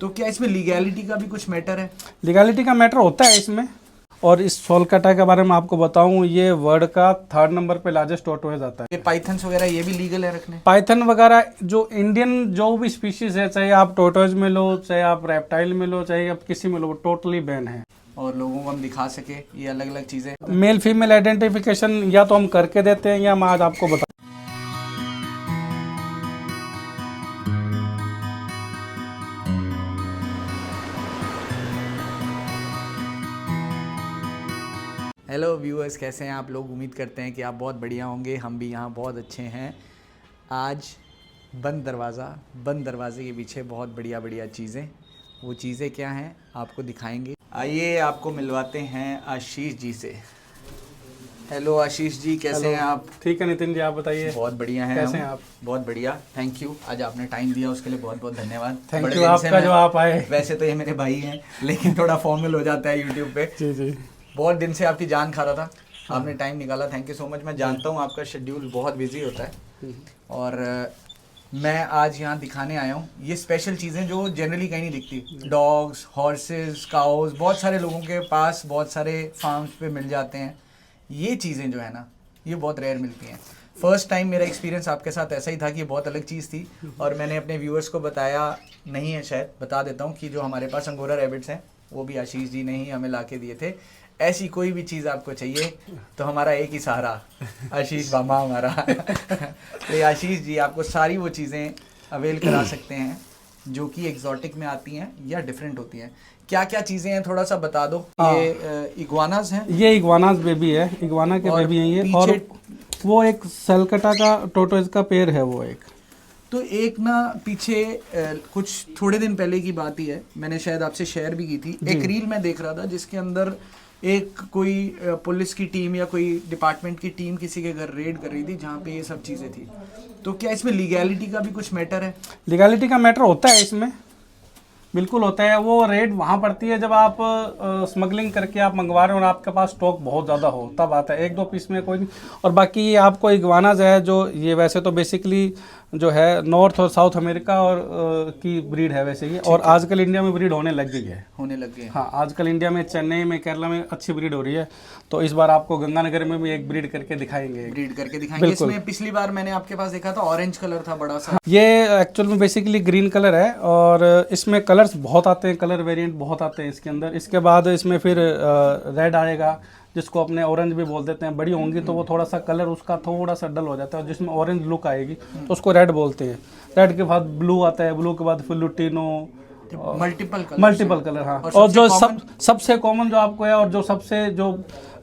तो क्या इसमें लीगैलिटी का भी कुछ मैटर है? लीगैलिटी का मैटर होता है इसमें। और इस सोलकाटा के बारे में आपको बताऊं, ये वर्ल्ड का 3rd नंबर पे लार्जेस्ट टोर्टोइज आता है। ये पाइथन्स वगैरह ये भी लीगल है रखने? पाइथन वगैरह जो इंडियन जो भी स्पीशीज है, चाहे आप टोर्टोइज में लो, चाहे आप रेप्टाइल में लो, चाहे आप किसी में लो, टोटली बैन है। और लोगों को हम दिखा सके ये अलग अलग चीजें। मेल फीमेल आइडेंटिफिकेशन या तो हम करके देते हैं या मैं आज आपको बता। हेलो व्यूअर्स, कैसे हैं आप लोग? उम्मीद करते हैं कि आप बहुत बढ़िया होंगे। हम भी यहाँ बहुत अच्छे हैं। आज बंद दरवाजे के पीछे बहुत बढ़िया बढ़िया चीज़ें, वो चीज़ें क्या हैं आपको दिखाएंगे। आइए आपको मिलवाते हैं आशीष जी से। हेलो आशीष जी, कैसे हैं आप? ठीक है नितिन जी, आप बताइए। बहुत बढ़िया हैं। कैसे हैं आप? बहुत बढ़िया, थैंक यू। आज आपने टाइम दिया उसके लिए बहुत बहुत धन्यवाद। थैंक बड़े यू दिन से आपका जो आप आए। वैसे तो ये मेरे भाई हैं, लेकिन थोड़ा फॉर्मल हो जाता है यूट्यूब पे। जी जी। बहुत दिन से आपकी जान खा रहा था, आपने टाइम निकाला, थैंक यू सो मच। मैं जानता हूँ आपका शेड्यूल बहुत बिजी होता है और मैं आज यहाँ दिखाने आया हूँ ये स्पेशल चीज़ें जो जनरली कहीं नहीं दिखती। डॉग्स, हॉर्सेस, काउस, बहुत सारे लोगों के पास बहुत सारे फार्म्स पे मिल जाते हैं। ये चीज़ें जो है ना, ये बहुत रेयर मिलती हैं। फर्स्ट टाइम मेरा एक्सपीरियंस आपके साथ ऐसा ही था कि बहुत अलग चीज़ थी और मैंने अपने व्यूअर्स को बताया नहीं है, शायद बता देता हूँ कि जो हमारे पास अंगोरा रैबिट्स हैं वो भी आशीष जी ने ही हमें ला के दिए थे। ऐसी कोई भी चीज़ आपको चाहिए तो हमारा एक ही सहारा, आशीष मामा हमारा। तो आशीष जी आपको सारी वो चीज़ें अवेल करा सकते हैं जो कि एग्जॉटिक में आती हैं या डिफरेंट होती हैं। क्या क्या चीज़ें हैं थोड़ा सा बता दो। ये इग्वानास हैं? ये इग्वानास बेबी है, इग्वाना के बेबी हैं ये। और वो एक सलकटा का टोर्टोइज का पेयर है वो एक। तो एक ना पीछे कुछ थोड़े दिन पहले की बात ही है, मैंने शायद आपसे शेयर भी की थी, एक रील मैं देख रहा था जिसके अंदर एक कोई पुलिस की टीम या कोई डिपार्टमेंट की टीम किसी के घर रेड कर रही थी जहाँ पे ये सब चीज़ें थी। तो क्या इसमें लीगैलिटी का भी कुछ मैटर है? लीगैलिटी का मैटर होता है इसमें, बिल्कुल होता है। वो रेट वहाँ पड़ती है जब आप स्मगलिंग करके आप मंगवा रहे हो और आपके पास स्टॉक बहुत ज़्यादा हो, तब आता है। 1-2 पीस में कोई नहीं। और बाकी ये आपको इग्वानाज है जो ये वैसे तो बेसिकली जो है नॉर्थ और साउथ अमेरिका और की ब्रीड है वैसे ये। और आजकल इंडिया में ब्रीड होने लग गई है। हाँ, आजकल इंडिया में चेन्नई में, केरला में अच्छी ब्रीड हो रही है। तो इस बार आपको गंगानगर में भी एक ब्रीड करके दिखाएंगे। इसमें पिछली बार मैंने आपके पास देखा था ऑरेंज कलर था बड़ा सा। ये एक्चुअल में बेसिकली ग्रीन कलर है और इसमें कलर्स बहुत आते हैं, कलर वेरिएंट बहुत आते हैं इसके अंदर। इसके बाद इसमें फिर रेड आएगा जिसको अपने ऑरेंज भी बोल देते हैं। बड़ी होंगी तो वो थोड़ा सा कलर उसका थोड़ा सा डल हो जाता है और जिसमें ऑरेंज लुक आएगी तो उसको रेड बोलते हैं। रेड के बाद ब्लू आता है, ब्लू के बाद फिर लुटिनो, मल्टीपल कलर। हाँ, और जो सबसे कॉमन जो आपको है और जो सबसे जो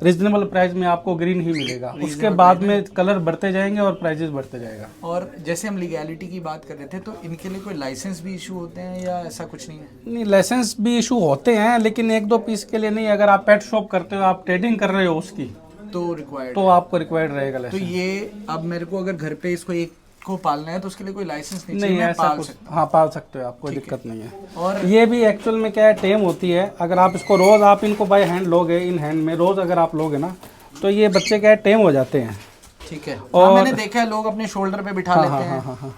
रीजनेबल प्राइस में आपको ग्रीन ही मिलेगा। उसके बाद में कलर बढ़ते जाएंगे और प्राइजेस बढ़ते जाएगा। और जैसे हम लीगैलिटी की बात कर रहे थे, तो इनके लिए कोई लाइसेंस भी इशू होते हैं या ऐसा कुछ नहीं है? नहीं, लाइसेंस भी इशू होते हैं लेकिन 1-2 पीस के लिए नहीं। अगर आप पेट शॉप करते हो, आप ट्रेडिंग कर रहे हो उसकी, तो आपको रिक्वायर्ड रहेगा लाइसेंस। तो ये अब मेरे को अगर घर पे इसको एक को पालना है तो उसके लिए कोई लाइसेंस नहीं चाहिए? ऐसा कुछ, हाँ पाल सकते हो आप, कोई दिक्कत नहीं है। और ये भी एक्चुअल में क्या है, टेम होती है। अगर आप इसको रोज आप इनको बाय हैंड लोगे, इन हैंड में रोज अगर आप लोगे ना, तो ये बच्चे क्या है टेम हो जाते हैं। ठीक है। और मैंने देखा है लोग अपने शोल्डर पे बिठा लेते हैं। हाँ।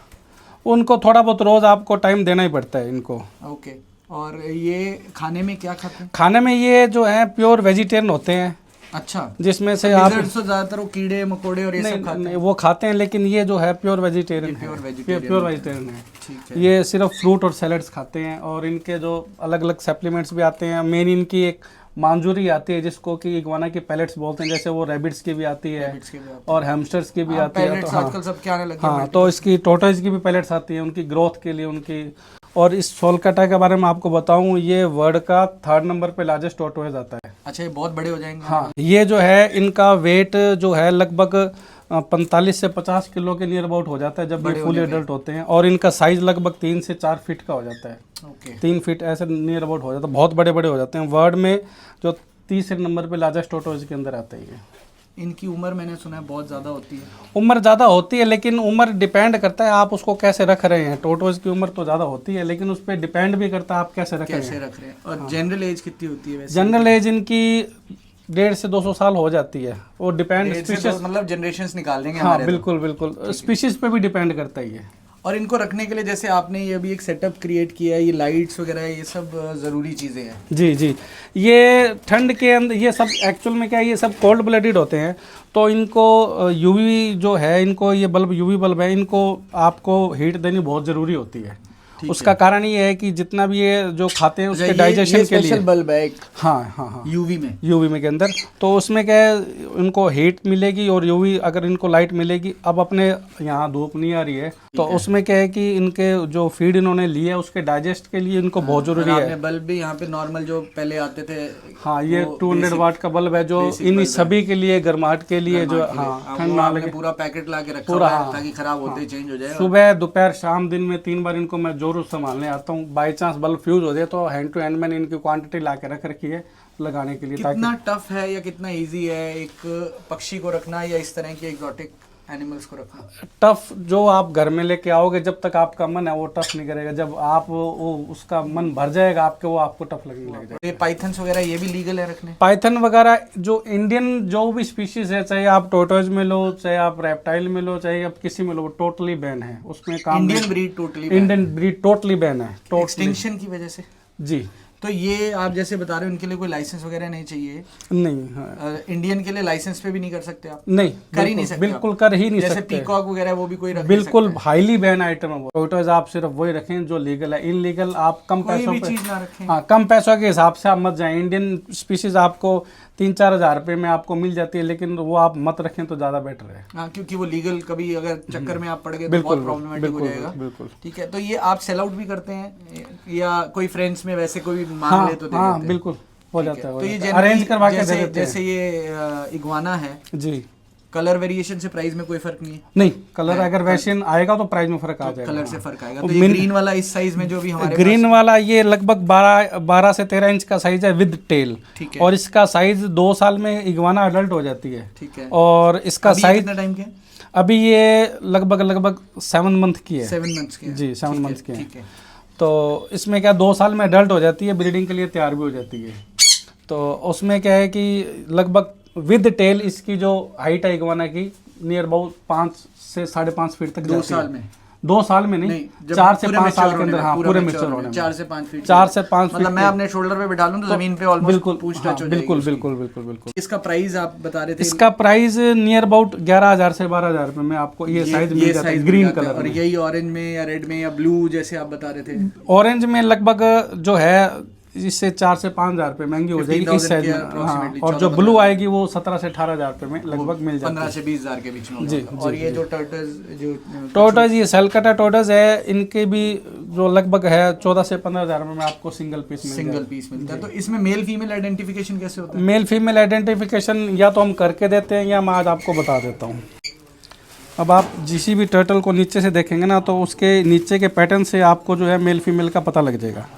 उनको थोड़ा बहुत रोज आपको टाइम देना ही पड़ता है इनको। ओके। और ये खाने में क्या खाते हैं? खाने में ये जो है प्योर वेजिटेरियन होते हैं। अच्छा। जिसमें से आप ज्यादातर वो कीड़े मकोड़े और ये सब खाते हैं? वो खाते हैं, लेकिन ये जो है प्योर वेजिटेरियन है। ठीक है। ये सिर्फ फ्रूट और सैलड्स खाते हैं। और इनके जो अलग अलग सप्लीमेंट्स भी आते हैं। मेन इनकी एक मांजूरी आती है जिसको कि इग्वाना की पैलेट्स बोलते हैं, जैसे वो रैबिट्स की भी आती है और हैमस्टर्स की भी आती है। तो आजकल सब क्या आने लगे। हाँ, तो इसकी टोर्टोइज की भी पैलेट्स आती है उनकी ग्रोथ के लिए उनकी। और इस सोलकाटा के बारे में आपको बताऊं, ये वर्ल्ड का 3rd नंबर पे लार्जेस्ट टोर्टोइज आता है। अच्छा, ये बहुत बड़े हो जाएंगे? हाँ, ये जो है इनका वेट जो है लगभग 45 से 50 किलो के नियर अबाउट हो जाता है जब ये फुल एडल्ट होते हैं। और इनका साइज लगभग 3 से 4 फीट का हो जाता है। 3 फीट ऐसे नियर अबाउट हो जाता है। बहुत बड़े बड़े हो जाते हैं। वर्ल्ड में जो 30 नंबर पे लार्जेस्ट टोर्टोइज के अंदर आता है। इनकी उम्र मैंने सुना है बहुत ज़्यादा होती है? उम्र ज़्यादा होती है, लेकिन उम्र डिपेंड करता है आप उसको कैसे रख रहे हैं। टोर्टोइज की उम्र तो ज़्यादा होती है, लेकिन उस पर डिपेंड भी करता है आप कैसे रख रहे हैं। और जनरल एज कितनी होती है वैसे? जनरल एज इनकी 150 से 200 साल हो जाती है। वो डिपेंड मतलब जनरेशंस निकाल देंगे हमारे। हाँ, बिल्कुल। स्पीशीज पे भी डिपेंड करता ही है। और इनको रखने के लिए जैसे आपने ये अभी एक सेटअप क्रिएट किया है, ये लाइट्स वगैरह ये सब ज़रूरी चीज़ें हैं। जी जी, ये ठंड के अंदर ये सब एक्चुअल में क्या है, ये सब कोल्ड ब्लडेड होते हैं, तो इनको यूवी जो है, इनको ये बल्ब यूवी बल्ब है, इनको आपको हीट देनी बहुत ज़रूरी होती है। उसका कारण ये है कि जितना भी ये जो खाते हैं उसके डाइजेशन के लिए बल्ब है एक, हाँ हाँ हाँ, यूवी में के अंदर, तो उसमें क्या है, इनको हीट मिलेगी और यूवी अगर इनको लाइट मिलेगी। अब अपने यहाँ धूप नहीं आ रही है, तो उसमें क्या है कि इनके जो फीड इन्होंने ली है उसके डाइजेस्ट के लिए इनको बहुत जरूरी है। बल्ब भी यहाँ पे नॉर्मल जो पहले आते थे, हाँ, ये 200 वाट का बल्ब है जो इन सभी के लिए, गर्माहट के लिए, जो हाँ ठंड ना लगे, पूरा पैकेट ला के रखा पूरा, है ताकि खराब होते ही चेंज हो जाए। सुबह दोपहर शाम दिन में 3 बार इनको मैं जरूर संभालने आता हूँ। बाई चांस बल्ब फ्यूज हो जाए तो हैंड टू हैंड मैंने इनकी क्वांटिटी ला के रख रखी है लगाने के लिए। कितना टफ है या कितना इजी है एक पक्षी को रखना या इस तरह के एग्जॉटिक एनिमल्स को रखना? टफ जो आप घर में लेके आओगे, जब तक आपका मन है वो टफ नहीं करेगा, जब आप वो उसका मन भर जाएगा आपके, वो आपको टफ लगने लग जाएगा। ये पाइथन्स वगैरह ये भी लीगल है रखने? पाइथन वगैरह जो इंडियन जो भी स्पीशीज है, चाहे आप टोटोज में लो, चाहे आप रेप्टाइल में लो, चाहे आप किसी में लो, टोटली बैन है उसमें काम। इंडियन ब्रीड टोटली बैन है, एक्सटिंक्शन की वजह से। जी, तो ये आप जैसे बता रहे हो इनके लिए कोई लाइसेंस वगैरह नहीं चाहिए? नहीं, हाँ। इंडियन के लिए लाइसेंस पे भी नहीं कर सकते आप? नहीं, कर ही नहीं सकते, बिल्कुल कर ही नहीं जैसे सकते। पीकॉक वगैरह वो भी कोई रख बिल्कुल हाईली बैन आइटम है वो। टोटोज आप सिर्फ वही रखें जो लीगल है, इनलीगल आप कम पैसों पे, चीज ना रखें। हाँ, कम पैसों के हिसाब से आप मत जाएं। इंडियन स्पीशीज आपको 3-4 हज़ार रुपये में आपको मिल जाती है, लेकिन वो आप मत रखें तो ज़्यादा बेटर है। हाँ, क्योंकि वो लीगल कभी अगर चक्कर में आप पड़ गए तो बहुत प्रॉब्लमेटिक हो जाएगा। बिल्कुल। ठीक है, तो ये आप सेल आउट भी करते हैं या कोई फ्रेंड्स में वैसे कोई मांग ले तो दे देते हैं? बिल्कुल हो जाता है, तो ये अरेंज करवा के दे देते हैं। जैसे ये इग्वाना है जी, कलर वेरिएशन से प्राइस में कोई फर्क नहीं है? नहीं, कलर अगर वेरिएशन आएगा तो प्राइस में फर्क आ जाएगा। कलर से फर्क आएगा। तो ये ग्रीन वाला इस साइज में जो भी हमारे ग्रीन वाला ये लगभग 12 से 13 इंच का साइज है विद टेल, ठीक है, और इसका साइज 2 साल में इग्वाना अडल्ट हो जाती है। ठीक है, और इसका साइज कितना टाइम के? अभी ये लगभग 7 मंथ की है। 7 मंथ्स की है? जी, 7 मंथ की है। ठीक है, तो इसमें क्या 2 साल में अडल्ट हो जाती है, ब्रीडिंग के लिए तैयार भी हो जाती है। तो उसमें क्या है कि लगभग विद टेल इसकी जो हाइट है इग्वाना की नियर अबाउट 5 से 5.5 फीट तक 2 साल में? 2 साल में नहीं, 4 से 5 साल के अंदर, हाँ, पूरे मैच्योर होने में 4 से 5 फीट। 4 से 5 फीट, मतलब मैं अपने शोल्डर पे बिठा लूं तो जमीन पे ऑलमोस्ट बिल्कुल पूछ टच हो जाएगी। बिल्कुल। इसका प्राइस आप बता रहे थे? इसका प्राइस नियर अबाउट 11,000 से 12,000 रुपए में आपको ये साइज मिल जाता है, ग्रीन कलर। और यही ऑरेंज में या रेड में या ब्लू जैसे आप बता रहे थे? ऑरेंज में लगभग जो है इससे 4 से 5,000 रुपए महंगी हो जाएगी इस साइज में, हाँ, और जो ब्लू आएगी वो 17 से 18,000 रुपए में लगभग मिल जाती है। 15 से 20,000 के बीच में। जी, और ये जो टोटोज ये सेलकटा टोटोज है, इनके भी जो लगभग है 14 से 15,000 में आपको सिंगल पीस मिलता है। तो इसमें मेल फीमेल आइडेंटिफिकेशन कैसे होता है? मेल फीमेल आइडेंटिफिकेशन या तो हम करके देते हैं या मैं आज आपको बता देता हूँ। अब आप किसी भी टर्टल को नीचे से देखेंगे ना, तो उसके नीचे के पैटर्न से आपको जो है मेल फीमेल का पता लग जाएगा।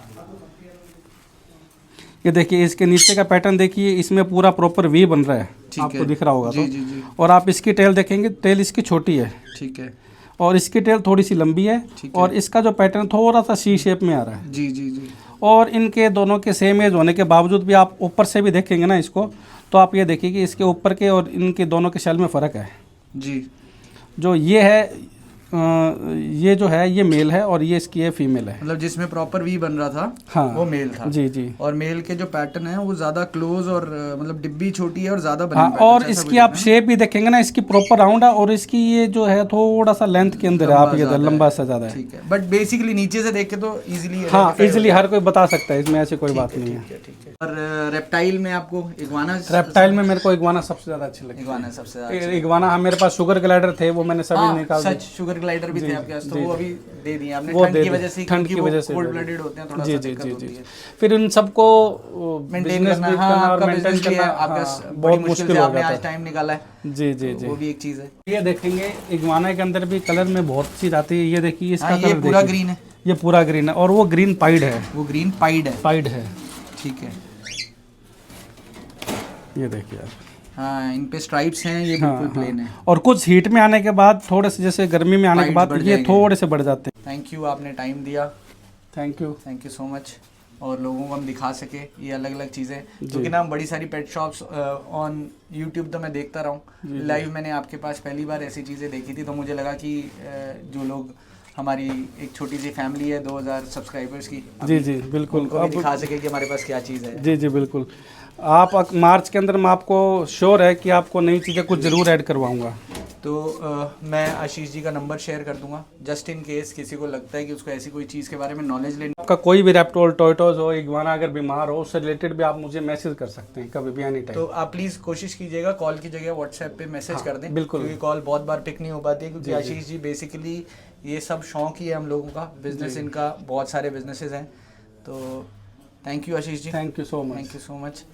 ये देखिए, इसके नीचे का पैटर्न देखिए, इसमें पूरा प्रॉपर वी बन रहा है, आपको दिख रहा होगा। जी, जी, जी। और आप इसकी टेल देखेंगे, टेल इसकी छोटी है, ठीक है, और इसकी टेल थोड़ी सी लंबी है, और इसका जो पैटर्न थोड़ा सा सी शेप में आ रहा है। जी जी जी। और इनके दोनों के सेम एज होने के बावजूद भी आप ऊपर से भी देखेंगे ना इसको, तो आप ये देखिए कि इसके ऊपर के और इनके दोनों के शेल में फ़र्क है। जी, जो ये है ये जो है ये मेल है और ये इसकी है फीमेल है। मतलब जिसमें प्रॉपर वी बन रहा था, हाँ, वो मेल था। जी जी। और मेल के जो पैटर्न है वो ज्यादा क्लोज और मतलब डिब्बी छोटी है और ज्यादा बनी। हाँ, और इसकी आप शेप भी देखेंगे ना, इसकी प्रॉपर राउंड है, और इसकी ये जो है थोड़ा सा लेंथ के अंदर है, आप ये लंबा सा ज्यादा है। ठीक है, बट बेसिकली नीचे से देख के तो इजीली, हाँ, इजीली हर कोई बता सकता है, इसमें ऐसी कोई बात नहीं है। ठीक है। और रेप्टाइल में आपको इग्वाना? रेप्टाइल में मेरे को इग्वाना सबसे ज्यादा अच्छी लगी। इग्वाना सबसे ज्यादा। इग्वाना, हाँ, मेरे पास शुगर ग्लाइडर थे, वो मैंने सभी निकाल दिए। सच शुगर ग्लाइडर भी थे आपके पास, तो वो अभी दे दिए आपने वो ठंड की वजह से, ठंड की वजह से कोल्ड ब्लडेड होते हैं, थोड़ा सा दिक्कत होती है। फिर इन सबको मेंटेन करना, हाँ, और मेंटेन करना आपका बहुत मुश्किल हो जाता है। आज टाइम निकाला है। जी जी जी, वो भी एक चीज है। ये देखेंगे इग्वाना के अंदर भी कलर में बहुत चीज आती है। ये देखिए इसका ये पूरा ग्रीन है, ये पूरा ग्रीन है, और वो ग्रीन पाइड है, वो ग्रीन पाइड है। ठीक है, ये देखिए आप, हाँ, इन पे स्ट्राइप्स हैं, ये बिल्कुल प्लेन है। और कुछ हीट में आने के बाद थोड़े से, जैसे गर्मी में आने के बाद ये थोड़े से बढ़ जाते हैं। थैंक यू, आपने टाइम दिया, थैंक यू सो मच। और लोगों को हम दिखा सके ये अलग अलग चीज़ें, क्योंकि ना बड़ी सारी पेट शॉप्स ऑन यूट्यूब तो मैं देखता रहा हूँ, लाइव मैंने आपके पास पहली बार ऐसी चीज़ें देखी थी, तो मुझे लगा कि जो लोग हमारी एक छोटी सी फैमिली है 2000 सब्सक्राइबर्स की, जी जी बिल्कुल। उनको भी दिखा सके कि हमारे पास क्या चीज़ है। जी जी बिल्कुल। आप मार्च के अंदर मैं आपको श्योर है कि आपको नई चीज़ें कुछ ज़रूर ऐड करवाऊंगा। तो मैं आशीष जी का नंबर शेयर कर दूंगा, जस्ट इन केस किसी को लगता है कि उसको ऐसी कोई चीज़ के बारे में नॉलेज लेनी। आपका कोई भी रेप्टोल, टॉर्टोइज हो, इग्वाना अगर बीमार हो, उससे रिलेटेड भी आप मुझे मैसेज कर सकते हैं कभी भी, एनी टाइम। तो आप प्लीज़ कोशिश कीजिएगा कॉल की जगह व्हाट्सएप पे मैसेज कर दें, बिल्कुल। क्योंकि कॉल बहुत बार पिक नहीं हो पाती है, क्योंकि आशीष जी बेसिकली ये सब शौक ही है हम लोगों का, बिजनेस इनका बहुत सारे बिजनेसेस हैं। तो thank you Ashish ji, thank you so much. Thank you so much.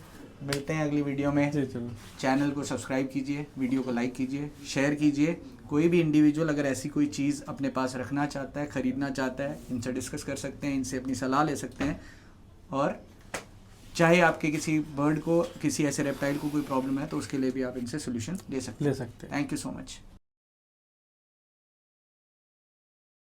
मिलते हैं अगली वीडियो में। जी चलो। चैनल को सब्सक्राइब कीजिए, वीडियो को लाइक कीजिए, शेयर कीजिए। कोई भी इंडिविजुअल अगर ऐसी कोई चीज़ अपने पास रखना चाहता है, ख़रीदना चाहता है, इनसे डिस्कस कर सकते हैं, इनसे अपनी सलाह ले सकते हैं। और चाहे आपके किसी बर्ड को, किसी ऐसे रेप्टाइल को कोई प्रॉब्लम है, तो उसके लिए भी आप इनसे सोल्यूशन ले सकते हैं। ले सकते हैं। Thank you so much.